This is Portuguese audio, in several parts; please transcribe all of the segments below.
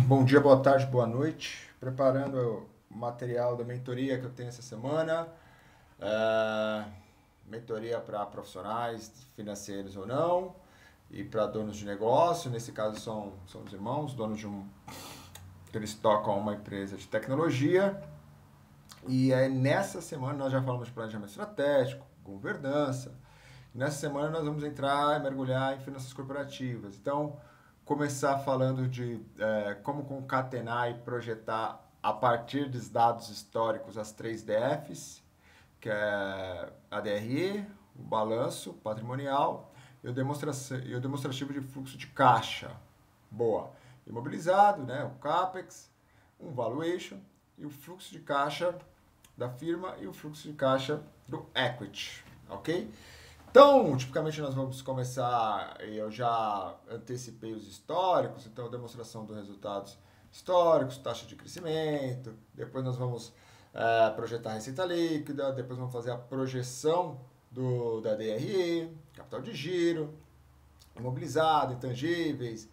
Bom dia, boa tarde, boa noite. Preparando o material da mentoria que eu tenho essa semana. Mentoria para profissionais financeiros ou não, e para donos de negócio. Nesse caso são os irmãos, donos de que eles tocam uma empresa de tecnologia. E aí, nessa semana nós já falamos de planejamento estratégico, governança. Nessa semana nós vamos entrar e mergulhar em finanças corporativas. Então, começar falando de como concatenar e projetar a partir dos dados históricos as 3 DFs, que é a DRE, o balanço patrimonial e o demonstrativo de fluxo de caixa. Boa. Imobilizado, né, o CAPEX, um valuation e o fluxo de caixa da firma e o fluxo de caixa do equity, ok? Então, tipicamente nós vamos começar, eu já antecipei os históricos, então demonstração dos resultados históricos, taxa de crescimento, depois nós vamos projetar a receita líquida, depois vamos fazer a projeção da DRE, capital de giro, imobilizado, intangíveis,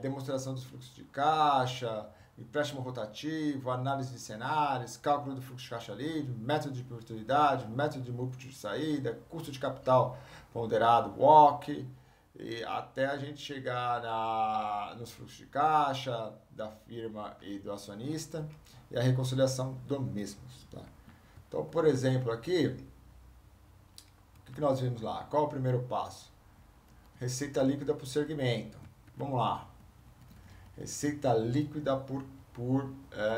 demonstração dos fluxos de caixa, empréstimo rotativo, análise de cenários, cálculo do fluxo de caixa livre, método de oportunidade, método de múltiplo de saída, custo de capital ponderado, WOC, e até a gente chegar nos fluxos de caixa da firma e do acionista e a reconciliação do mesmo. Tá? Então, por exemplo, aqui, o que nós vimos lá? Qual é o primeiro passo? Receita líquida por segmento. Vamos lá. Receita líquida por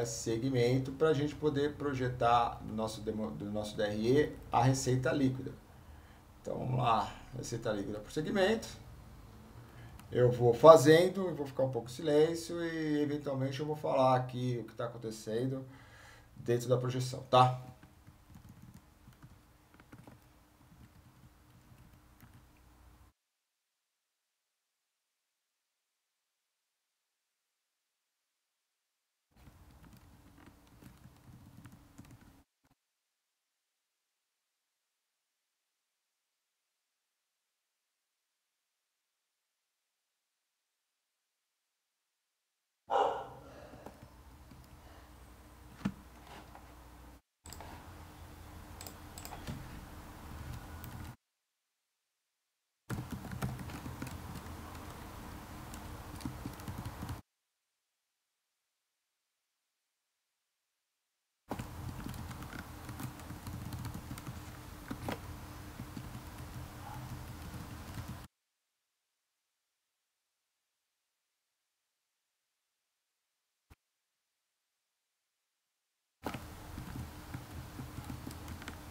segmento para a gente poder projetar do nosso DRE a receita líquida. Então vamos lá, receita líquida por segmento. Eu vou fazendo, eu vou ficar um pouco em silêncio e eventualmente eu vou falar aqui o que está acontecendo dentro da projeção, tá?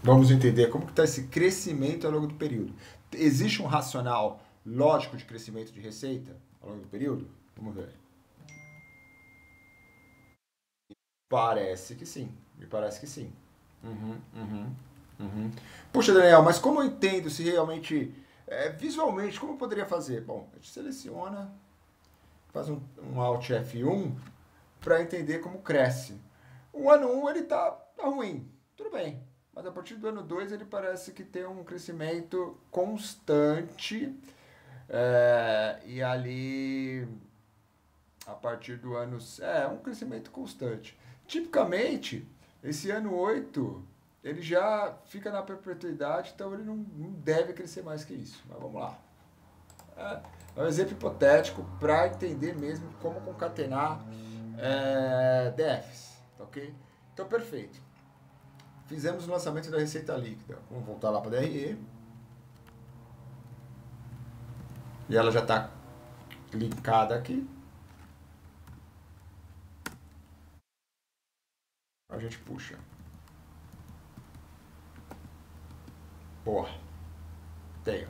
Vamos entender como que está esse crescimento ao longo do período. Existe um racional lógico de crescimento de receita ao longo do período? Vamos ver. Parece que sim. Me parece que sim. Uhum. Puxa, Daniel, mas como eu entendo se realmente, visualmente, como eu poderia fazer? Bom, a gente seleciona, faz um Alt F1 para entender como cresce. O ano 1 ele tá ruim, tudo bem. Mas a partir do ano 2 ele parece que tem um crescimento constante. E ali, a partir do ano. Um crescimento constante. Tipicamente, esse ano 8 ele já fica na perpetuidade, então ele não deve crescer mais que isso. Mas vamos lá. É um exemplo hipotético para entender mesmo como concatenar DFs, tá ok? Então, perfeito. Fizemos o lançamento da receita líquida. Vamos voltar lá para a DRE. E ela já está clicada aqui. A gente puxa. Boa. Tenho.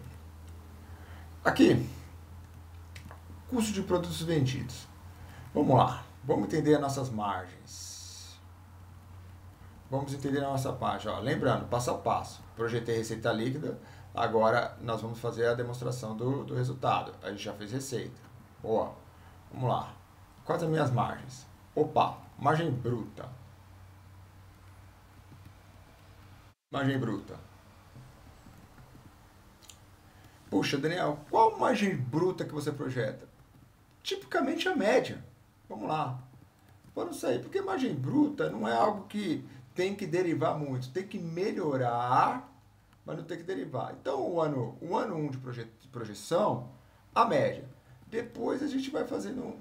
Aqui, custo de produtos vendidos. Vamos lá. Vamos entender as nossas margens. Vamos entender a nossa página. Ó, lembrando, passo a passo. Projetei receita líquida. Agora nós vamos fazer a demonstração do resultado. A gente já fez receita. Boa. Vamos lá. Quais as minhas margens? Opa, margem bruta. Margem bruta. Puxa, Daniel, qual margem bruta que você projeta? tipicamente a média. Vamos lá. Vamos sair, porque margem bruta não é algo que tem que derivar muito, tem que melhorar, mas não tem que derivar. Então, o ano 1 de projeção, a média. Depois a gente vai fazendo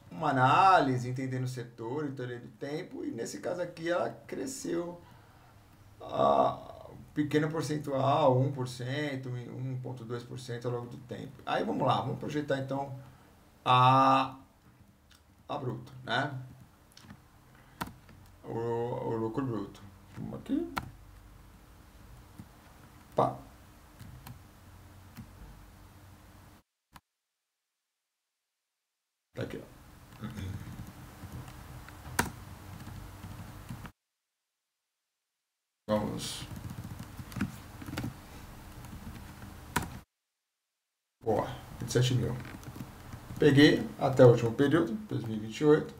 uma análise, entendendo o setor, entendendo o tempo, e nesse caso aqui ela cresceu um pequeno percentual, 1%, 1,2% ao longo do tempo. Aí vamos lá, vamos projetar então a, a bruto, né? O lucro bruto. Vamos aqui. Pá. Tá aqui, ó. Vamos. Boa, 27 mil. Peguei até o último período, 2028.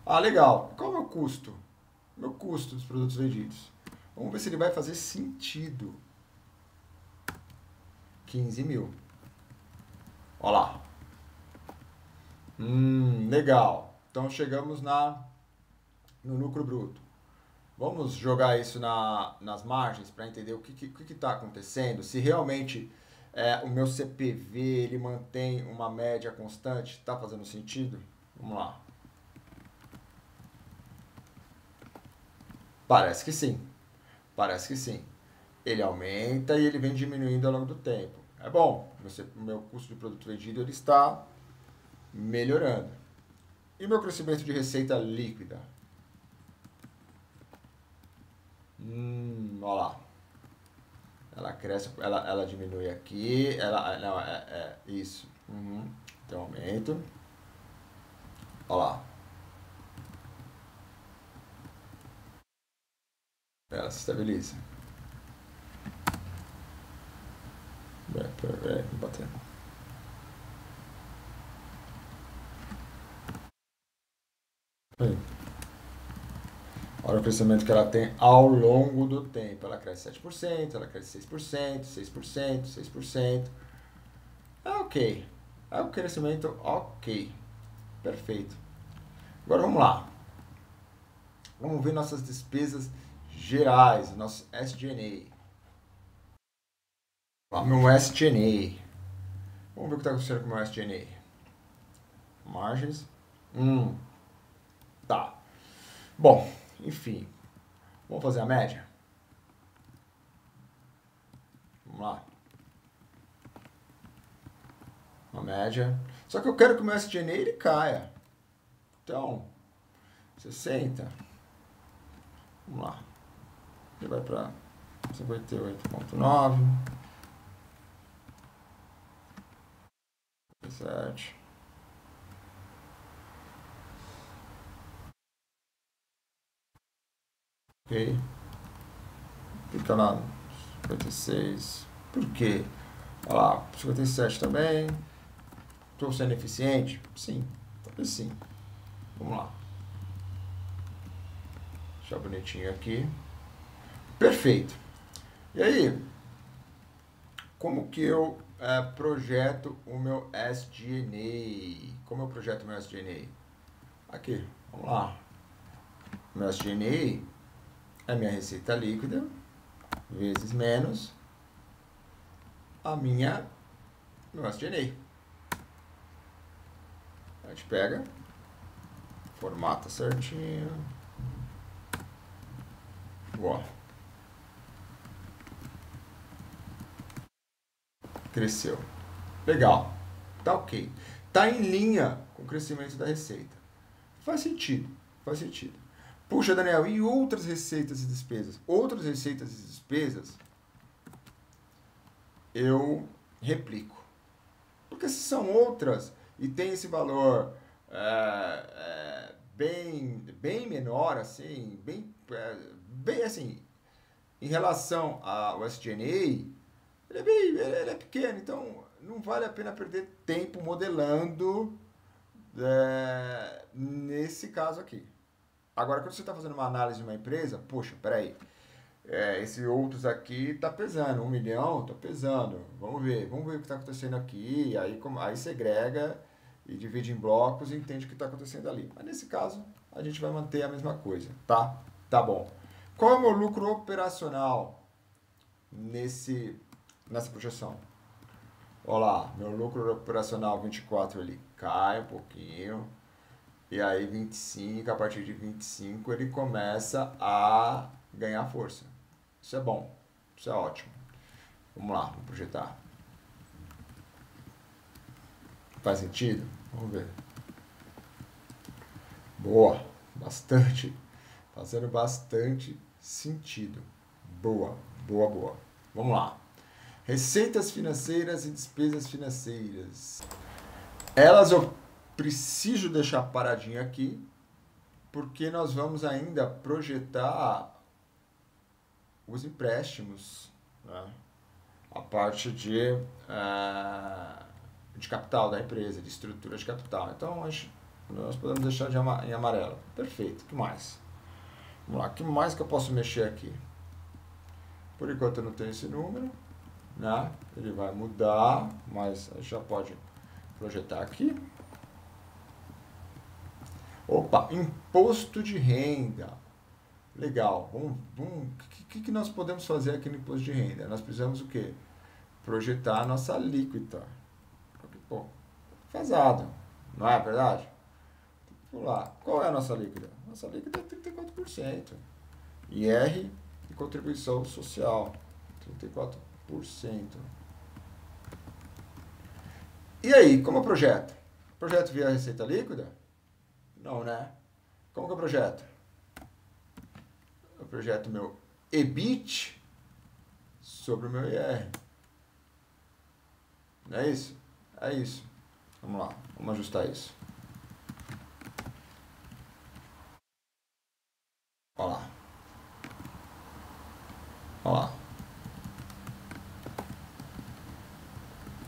Ah, legal. Qual é o meu custo? Meu custo dos produtos vendidos. Vamos ver se ele vai fazer sentido. 15 mil. Olha lá. Legal. Então chegamos no lucro bruto. Vamos jogar isso nas margens para entender o que está acontecendo. Se realmente o meu CPV ele mantém uma média constante, está fazendo sentido? Vamos lá. Parece que sim. Parece que sim. Ele aumenta e ele vem diminuindo ao longo do tempo. É bom. O meu custo de produto vendido ele está melhorando. E meu crescimento de receita líquida? Olha lá. Ela cresce, ela diminui aqui, não, isso. Tem um aumento. Olha lá. Ela se estabiliza. Peraí, bater. Aí. Olha o crescimento que ela tem ao longo do tempo. Ela cresce 7%, ela cresce 6%, 6%, 6%. É ok. É um crescimento ok. Perfeito. Agora vamos lá. Vamos ver nossas despesas gerais, nosso SG&A. Meu SG&A. Vamos ver o que está acontecendo com o meu SG&A. Margens. Tá. Bom, enfim. Vamos fazer a média? Vamos lá. Uma média. Só que eu quero que o meu SG&A ele caia. Então, 60. Vamos lá. Ele vai para 58,9. 7. Ok. Fica lá 56. Por quê? Olha lá, 57 também. Estou sendo eficiente? Sim, talvez sim. Vamos lá. Deixar bonitinho aqui. Perfeito. E aí, como que eu projeto o meu SG&A? Como eu projeto o meu SG&A? Aqui, vamos lá. Meu SG&A é minha receita líquida vezes menos meu SG&A. A gente pega, formata certinho. Boa. Cresceu. Legal. Tá ok. Tá em linha com o crescimento da receita. Faz sentido. Faz sentido. Puxa, Daniel, e outras receitas e despesas? Outras receitas e despesas eu replico. Porque se são outras e tem esse valor bem menor, assim, bem assim, em relação ao SG&A, ele é pequeno, então não vale a pena perder tempo modelando nesse caso aqui. Agora, quando você está fazendo uma análise de uma empresa, poxa, peraí, Esses outros aqui tá pesando, 1 milhão tá pesando. Vamos ver o que está acontecendo aqui. E aí segrega e divide em blocos e entende o que está acontecendo ali. Mas nesse caso, a gente vai manter a mesma coisa, tá? Tá bom. Qual é o meu lucro operacional nessa projeção? Olha lá, meu lucro operacional 24 ali cai um pouquinho. E aí 25, a partir de 25 ele começa a ganhar força. Isso é bom, isso é ótimo. Vamos lá, vamos projetar. Faz sentido? Vamos ver. Boa, bastante. Fazendo bastante sentido. Boa, boa, boa. Vamos lá. Receitas financeiras e despesas financeiras. Elas eu preciso deixar paradinho aqui, porque nós vamos ainda projetar os empréstimos, né? A parte de capital da empresa, de estrutura de capital. Então, nós podemos deixar em amarelo. Perfeito. O que mais? Vamos lá. O que mais que eu posso mexer aqui? Por enquanto eu não tenho esse número, né? Ele vai mudar, mas a gente já pode projetar aqui. Opa, imposto de renda. Legal. O que nós podemos fazer aqui no imposto de renda? Nós precisamos o quê? Projetar a nossa alíquota. Pô, pesado, não é verdade? Vamos lá. Qual é a nossa alíquota? Nossa alíquota é 34%. IR e contribuição social. 34%. E aí, como eu projeto? Projeto via receita líquida? Não, né? Como que eu projeto? Eu projeto meu EBIT sobre o meu IR. Não é isso? É isso. Vamos lá, vamos ajustar isso. Olha lá. Olha lá.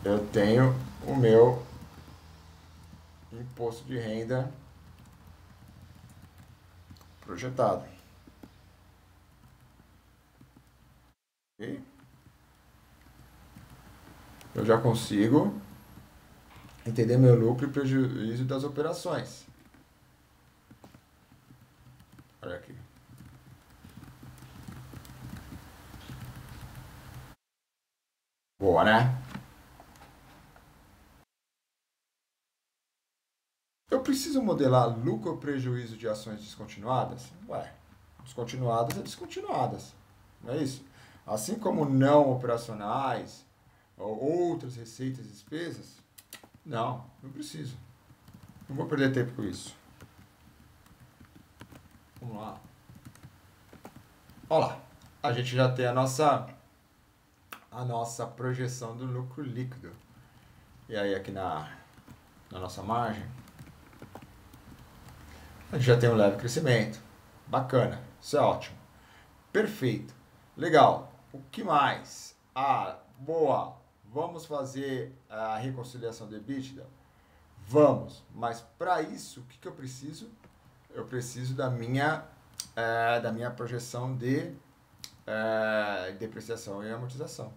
Eu tenho o meu imposto de renda projetado. E eu já consigo entender meu lucro e prejuízo das operações. Olha aqui. Boa, né? Eu preciso modelar lucro ou prejuízo de ações descontinuadas? Ué, descontinuadas é descontinuadas. Não é isso? Assim como não operacionais ou outras receitas e despesas, não preciso. Não vou perder tempo com isso. Vamos lá. Olha lá. A gente já tem a nossa projeção do lucro líquido. E aí aqui na nossa margem, a gente já tem um leve crescimento. Bacana. Isso é ótimo. Perfeito. Legal. O que mais? Boa. Vamos fazer a reconciliação de EBITDA? Vamos. Mas para isso, o que eu preciso? Eu preciso da minha projeção de depreciação e amortização.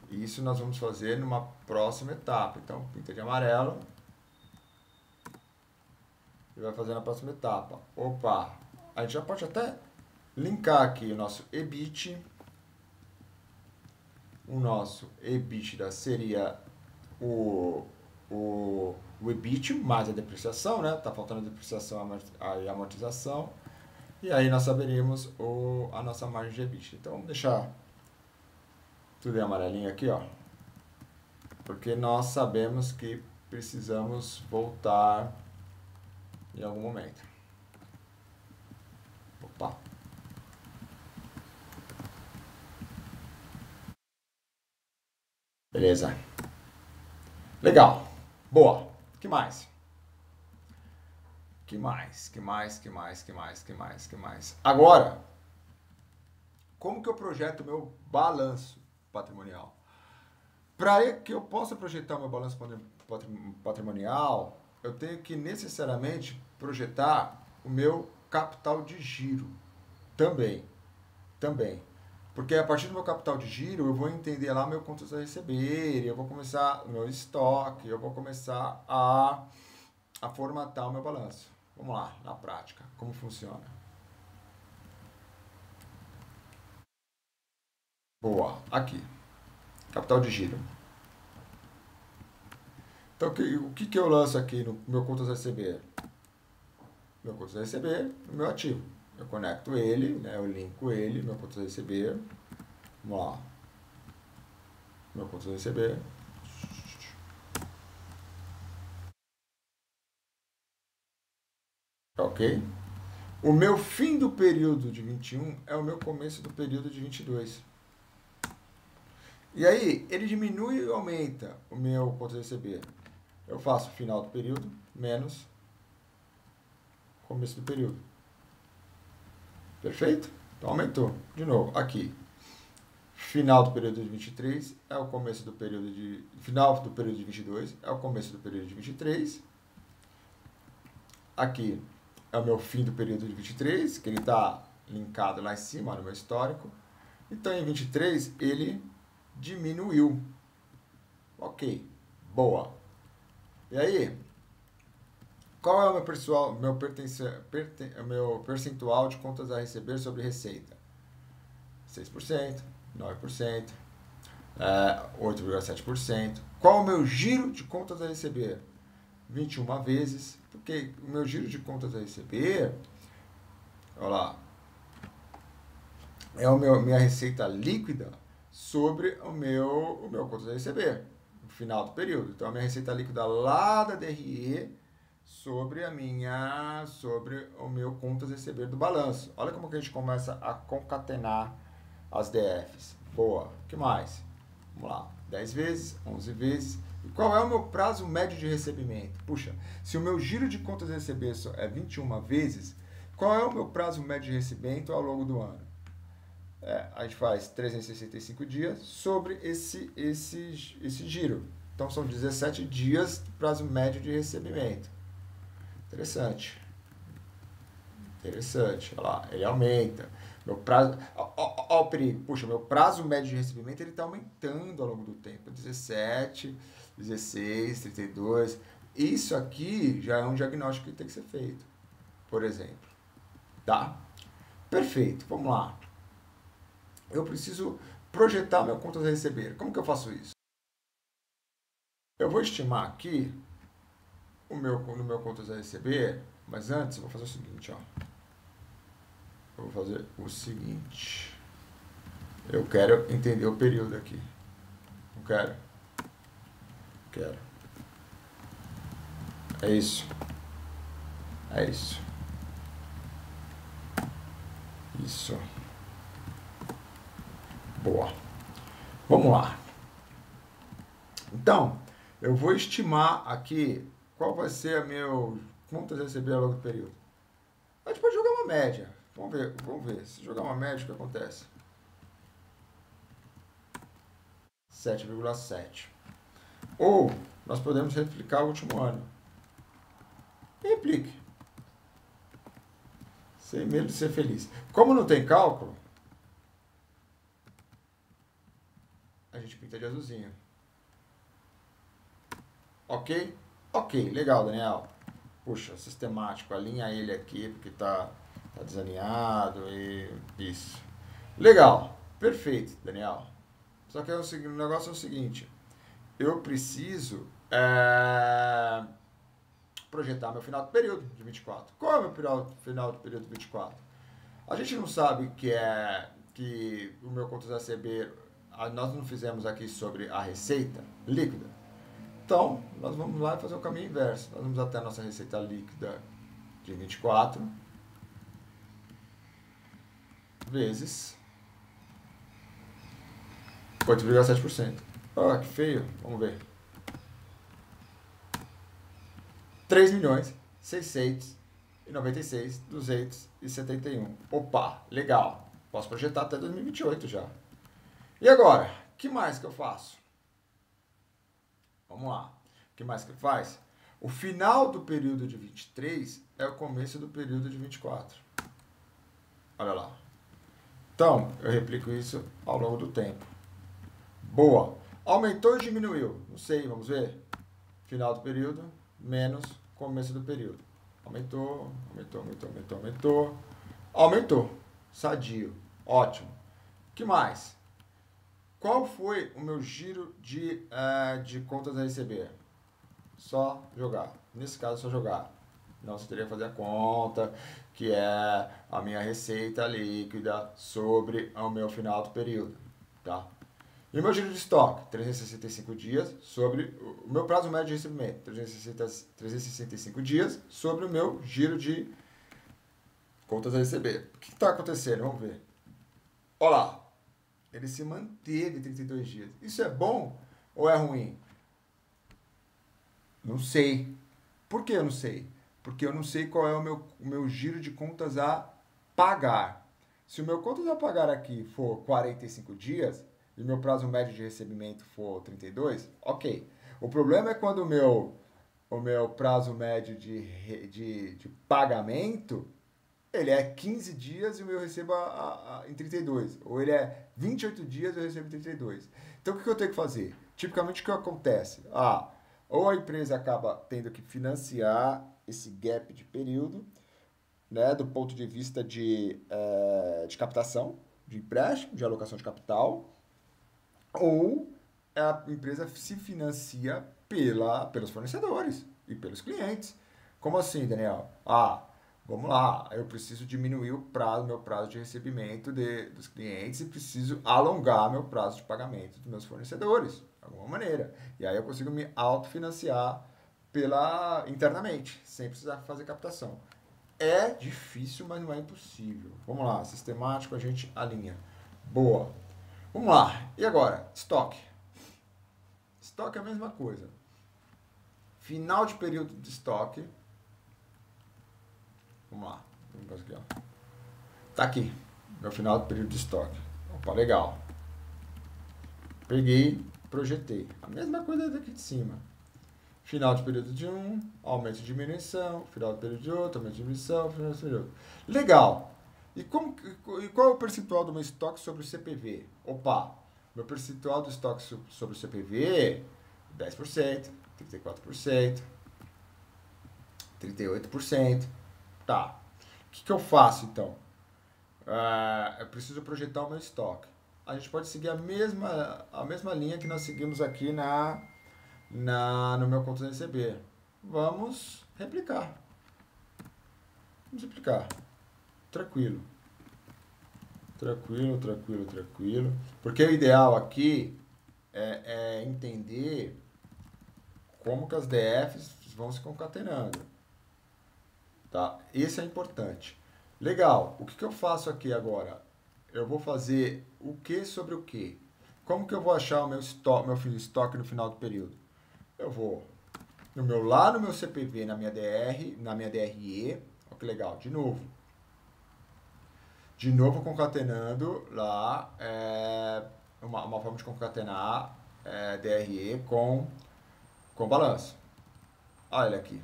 E isso nós vamos fazer numa próxima etapa. Então, pinta de amarelo. E vai fazer na próxima etapa. Opa! A gente já pode até linkar aqui o nosso EBIT. O nosso EBITDA seria o EBIT mais a depreciação, né? Tá faltando a depreciação e amortização. E aí nós saberíamos a nossa margem de EBITDA. Então vamos deixar tudo em amarelinho aqui, ó. Porque nós sabemos que precisamos voltar em algum momento. Opa. Beleza. Legal. Boa. Que mais? Que mais? Agora, como que eu projeto o meu balanço patrimonial? Para que eu possa projetar o meu balanço patrimonial, eu tenho que necessariamente projetar o meu capital de giro também. também. Porque a partir do meu capital de giro, eu vou entender lá meu contas a receber, eu vou começar o meu estoque, eu vou começar a formatar o meu balanço. Vamos lá, na prática, como funciona. Boa, aqui, capital de giro. Então, o que eu lanço aqui no meu contas a receber? Meu contas a receber, no meu ativo. Eu conecto ele, né, eu linko ele, meu contas a receber. Vamos lá. Meu contas a receber. Ok? O meu fim do período de 21 é o meu começo do período de 22. E aí, ele diminui e aumenta o meu contas a receber. Eu faço final do período menos começo do período. Perfeito? Então aumentou. De novo, aqui. Final do período de 23 é o começo do período de... Final do período de 22 é o começo do período de 23. Aqui é o meu fim do período de 23, que ele está linkado lá em cima no meu histórico. Então, em 23, ele diminuiu. Ok, boa. E aí, qual é o meu percentual de contas a receber sobre receita? 6%, 9%, 8,7%. Qual é o meu giro de contas a receber? 21 vezes, porque o meu giro de contas a receber, olha lá, é minha receita líquida sobre o meu contas a receber, no final do período. Então, a minha receita líquida lá da DRE sobre o meu contas a receber do balanço. Olha como que a gente começa a concatenar as DFs. Boa. O que mais? Vamos lá. 10 vezes, 11 vezes. E qual é o meu prazo médio de recebimento? Puxa, se o meu giro de contas a receber é 21 vezes, qual é o meu prazo médio de recebimento ao longo do ano? A gente faz 365 dias sobre esse giro. Então, são 17 dias de prazo médio de recebimento. Interessante. Interessante. Olha lá, ele aumenta. Meu prazo... Ó o perigo. Puxa, meu prazo médio de recebimento está aumentando ao longo do tempo. 17, 16, 32. Isso aqui já é um diagnóstico que tem que ser feito. Por exemplo. Tá? Perfeito. Vamos lá. Eu preciso projetar meu contas a receber. Como que eu faço isso? Eu vou estimar aqui no meu contas a receber, mas antes eu vou fazer o seguinte, ó. Eu vou fazer o seguinte. Eu quero entender o período aqui. Não quero? Quero. É isso. É isso. Isso. Boa. Vamos lá. Então, eu vou estimar aqui qual vai ser a meu contas a receber ao longo do período. A gente pode jogar uma média. Vamos ver. Se jogar uma média, o que acontece? 7,7. Ou nós podemos replicar o último ano. Replique. Sem medo de ser feliz. Como não tem cálculo, a gente pinta de azulzinho. Ok? Ok, legal, Daniel. Puxa, sistemático, alinha ele aqui porque tá desalinhado e isso. Legal, perfeito, Daniel. Só que o negócio é o seguinte, eu preciso projetar meu final do período de 24. Qual é o meu final do período de 24? A gente não sabe que o meu contas a receber, nós não fizemos aqui sobre a receita líquida. Então, nós vamos lá e fazer o caminho inverso. Nós vamos até a nossa receita líquida de 24 vezes 8,7%. Ah, que feio. Vamos ver. 3.696.271. Opa, legal. Posso projetar até 2028 já. E agora? O que mais que eu faço? Vamos lá. O que mais que faz? O final do período de 23 é o começo do período de 24. Olha lá. Então, eu replico isso ao longo do tempo. Boa. Aumentou ou diminuiu? Não sei, vamos ver. Final do período menos começo do período. Aumentou, aumentou, aumentou, aumentou, aumentou. Aumentou. Sadio. Ótimo. O que mais? Qual foi o meu giro de contas a receber? Só jogar. Nesse caso, só jogar. Não, você teria que fazer a conta, que é a minha receita líquida sobre o meu final do período. Tá? E o meu giro de estoque? 365 dias sobre o meu prazo médio de recebimento. 365 dias sobre o meu giro de contas a receber. O que está acontecendo? Vamos ver. Olha lá. Ele se manteve 32 dias. Isso é bom ou é ruim? Não sei. Por que eu não sei? Porque eu não sei qual é o meu giro de contas a pagar. Se o meu contas a pagar aqui for 45 dias e o meu prazo médio de recebimento for 32, ok. O problema é quando o meu prazo médio de pagamento ele é 15 dias e o meu recebo em 32. Ou ele é 28 dias e eu recebo em 32. Então, o que eu tenho que fazer? Tipicamente, o que acontece? Ou a empresa acaba tendo que financiar esse gap de período, né, do ponto de vista de captação, de empréstimo, de alocação de capital, ou a empresa se financia pelos fornecedores e pelos clientes. Como assim, Daniel? Vamos lá, eu preciso diminuir meu prazo de recebimento dos clientes e preciso alongar meu prazo de pagamento dos meus fornecedores, de alguma maneira. E aí eu consigo me autofinanciar internamente, sem precisar fazer captação. É difícil, mas não é impossível. Vamos lá, sistemático, a gente alinha. Boa. Vamos lá. E agora? Estoque. Estoque é a mesma coisa. Final de período de estoque. Vamos lá. Vamos aqui, ó. Tá aqui. Meu final do período de estoque. Opa, legal. Peguei, projetei. A mesma coisa daqui de cima. Final de período de um, aumento de diminuição. Final do período de outro, aumento de diminuição. Final do período de outro. Legal. E qual é o percentual do meu estoque sobre o CPV? Opa, meu percentual do estoque sobre o CPV, 10%, 34%, 38%. Tá. O que eu faço então? Eu preciso projetar o meu estoque. A gente pode seguir a mesma linha que nós seguimos aqui no meu conta receber. Vamos replicar. Vamos replicar. Tranquilo. Tranquilo, tranquilo, tranquilo. Porque o ideal aqui é entender como que as DFs vão se concatenando. Tá? Isso é importante. Legal. O que eu faço aqui agora? Eu vou fazer o que sobre o que? Como que eu vou achar o meu estoque no final do período? Eu vou lá no meu CPV, na minha DRE. Olha que legal. De novo concatenando lá uma forma de concatenar DRE com balanço. Olha ele aqui.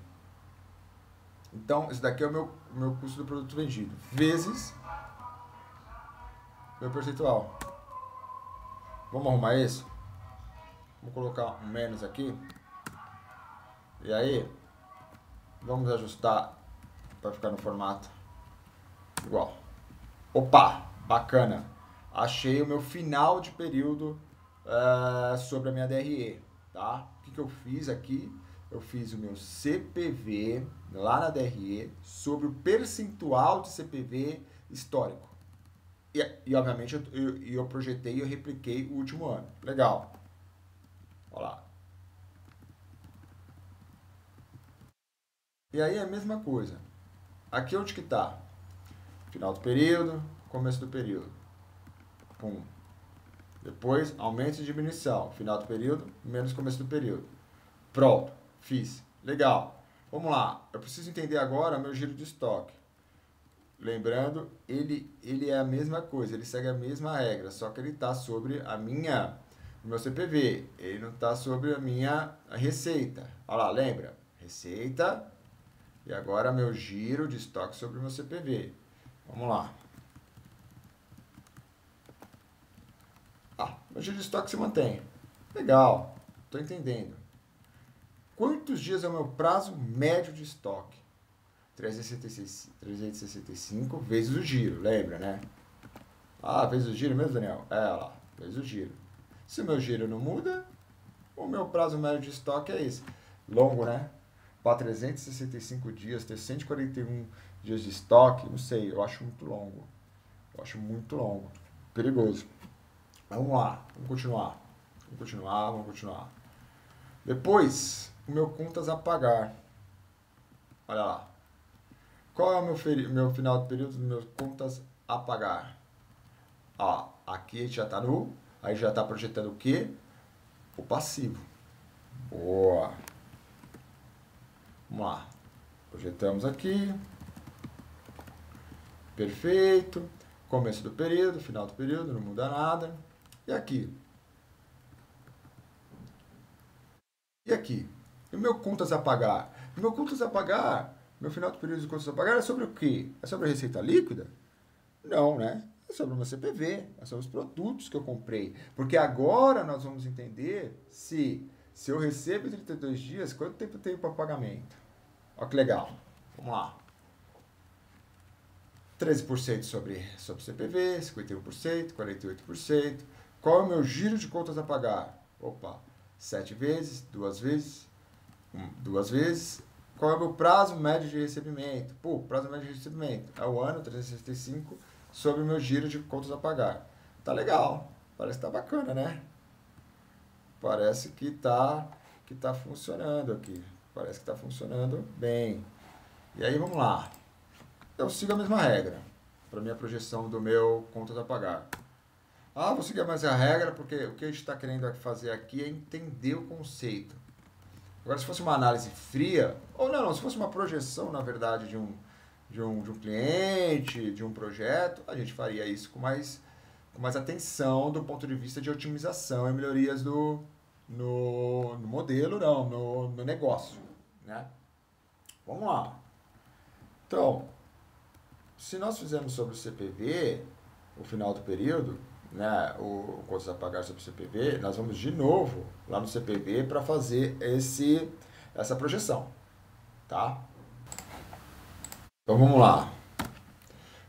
Então, esse daqui é o meu custo do produto vendido, vezes meu percentual. Vamos arrumar isso? Vou colocar um menos aqui. E aí, vamos ajustar para ficar no formato igual. Opa, bacana. Achei o meu final de período sobre a minha DRE. Tá? O que eu fiz aqui? Eu fiz o meu CPV lá na DRE sobre o percentual de CPV histórico. E obviamente, eu projetei e eu repliquei o último ano. Legal. Olha lá. E aí é a mesma coisa. Aqui onde que está? Final do período, começo do período. Pum. Depois, aumento e diminuição. Final do período, menos começo do período. Pronto. Fiz. Legal. Vamos lá. Eu preciso entender agora meu giro de estoque. Lembrando, ele é a mesma coisa, ele segue a mesma regra, só que ele está sobre o meu CPV, ele não está sobre a minha receita. Olha lá, lembra? Receita e agora meu giro de estoque sobre o meu CPV. Vamos lá. Meu giro de estoque se mantém. Legal, estou entendendo. Quantos dias é o meu prazo médio de estoque? 365 vezes o giro, lembra, né? Vezes o giro mesmo, Daniel? Olha lá, vezes o giro. Se o meu giro não muda, o meu prazo médio de estoque é esse. Longo, né? Para 365 dias, ter 141 dias de estoque, não sei, eu acho muito longo. Eu acho muito longo. Perigoso. Vamos lá, vamos continuar. Vamos continuar. Depois, o meu contas a pagar. Olha lá. Qual é o meu final de período dos meus contas a pagar? Aqui a gente já está aí já está projetando o quê? O passivo. Boa. Vamos lá. Projetamos aqui. Perfeito. Começo do período, final do período, não muda nada. E aqui? E aqui? E o meu contas a pagar? Meu contas a pagar, meu final do período de contas a pagar é sobre o quê? É sobre a receita líquida? Não, né? É sobre o meu CPV, é sobre os produtos que eu comprei. Porque agora nós vamos entender se eu recebo em 32 dias, quanto tempo eu tenho para pagamento? Olha que legal. Vamos lá. 13% sobre CPV, 51%, 48%. Qual é o meu giro de contas a pagar? 7 vezes, 2 vezes, 2 vezes. Qual é o meu prazo médio de recebimento? Prazo médio de recebimento é o ano, 365, sobre o meu giro de contas a pagar. Tá legal, parece que tá bacana, né? Parece que tá funcionando aqui. Parece que tá funcionando bem. E aí, vamos lá. Eu sigo a mesma regra para minha projeção do meu contas a pagar. Vou seguir a mesma regra porque o que a gente está querendo fazer aqui é entender o conceito. Agora, se fosse uma análise fria, ou não, se fosse uma projeção, na verdade, de um cliente, de um projeto, a gente faria isso com mais atenção do ponto de vista de otimização e melhorias no modelo, no negócio, né? Vamos lá. Então, se nós fizermos sobre o CPV, o final do período, né, o contas a pagar sobre o CPV, nós vamos de novo lá no CPV para fazer essa projeção, tá? Então vamos lá.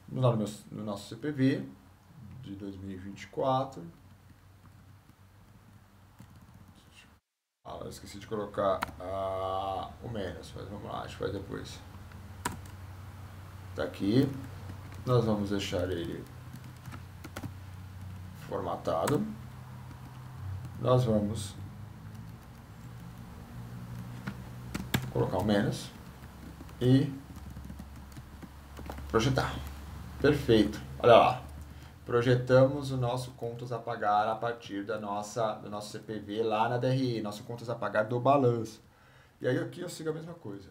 Vamos lá no nosso CPV de 2024. Eu esqueci de colocar o menos, mas vamos lá, a gente faz depois. Tá aqui. Nós vamos deixar ele formatado. Nós vamos colocar o menos e projetar. Perfeito. Olha lá. Projetamos o nosso contas a pagar a partir do nosso CPV lá na DRE, nosso contas a pagar do balanço. E aí aqui eu sigo a mesma coisa.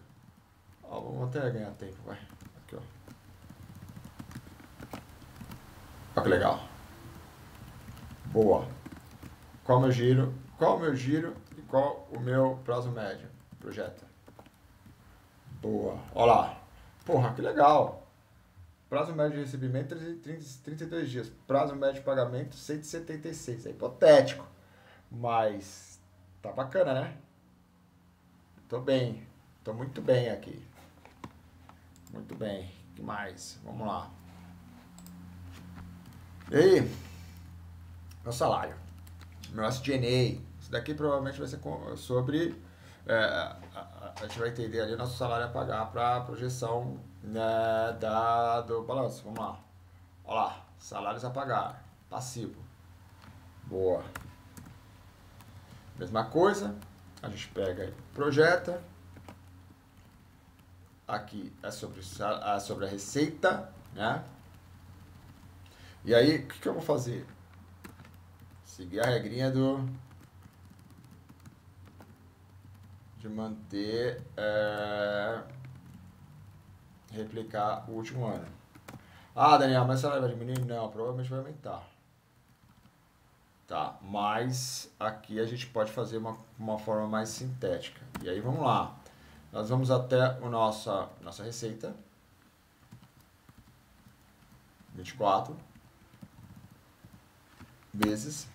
Vamos até ganhar tempo, vai. Aqui, ó. Olha que legal. Boa. Qual o meu giro e qual o meu prazo médio? Projeta. Boa. Olha lá. Porra, que legal. Prazo médio de recebimento, 32 dias. Prazo médio de pagamento, 176. É hipotético. Mas tá bacana, né? Tô bem. Tô muito bem aqui. Muito bem. O que mais? Vamos lá. E aí? Meu salário. Meu SG&A. Isso daqui provavelmente vai ser sobre... a gente vai entender ali o nosso salário a pagar para a projeção, né, do balanço. Vamos lá. Olha lá. Salários a pagar. Passivo. Boa. Mesma coisa. A gente pega e projeta. Aqui é sobre a receita, né? E aí, o que eu vou fazer? Seguir a regrinha de manter, replicar o último ano. Daniel, mas o salário vai diminuir? Não, provavelmente vai aumentar. Tá, mas aqui a gente pode fazer uma forma mais sintética. E aí, vamos lá. Nós vamos até a nossa receita. 24 vezes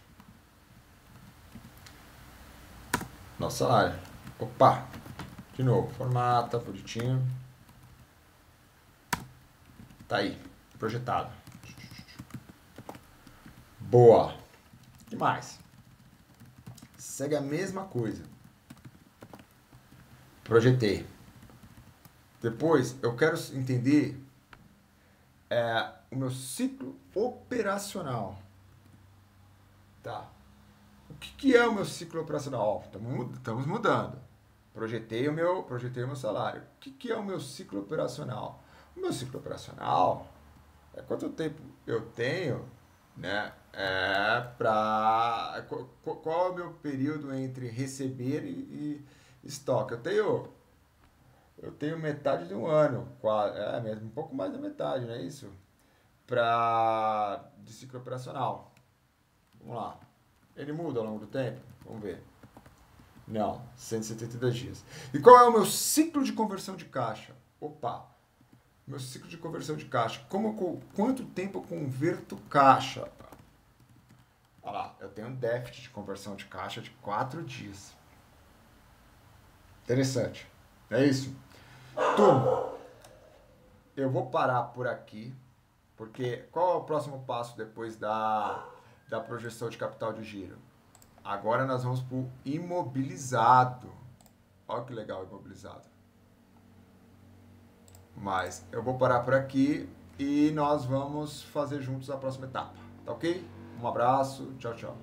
nosso salário. Opa! De novo, formata, bonitinho. Tá aí, projetado. Boa! O que mais? Segue a mesma coisa. Projetei. Depois, eu quero entender o meu ciclo operacional. Tá. O que é o meu ciclo operacional? Estamos mudando. Projetei o meu salário. O que é o meu ciclo operacional? O meu ciclo operacional é quanto tempo eu tenho, né? Qual é o meu período entre receber e estoque? Eu tenho metade de um ano, quase, mesmo, um pouco mais da metade, não é isso? De ciclo operacional. Vamos lá. Ele muda ao longo do tempo? Vamos ver. Não, 172 dias. E qual é o meu ciclo de conversão de caixa? Opa, meu ciclo de conversão de caixa. Quanto tempo eu converto caixa? Olha lá, eu tenho um déficit de conversão de caixa de 4 dias. Interessante. É isso? Turma, eu vou parar por aqui, porque qual é o próximo passo depois da projeção de capital de giro? Agora nós vamos para o imobilizado. Olha que legal o imobilizado. Mas eu vou parar por aqui e nós vamos fazer juntos a próxima etapa. Tá ok? Um abraço. Tchau, tchau.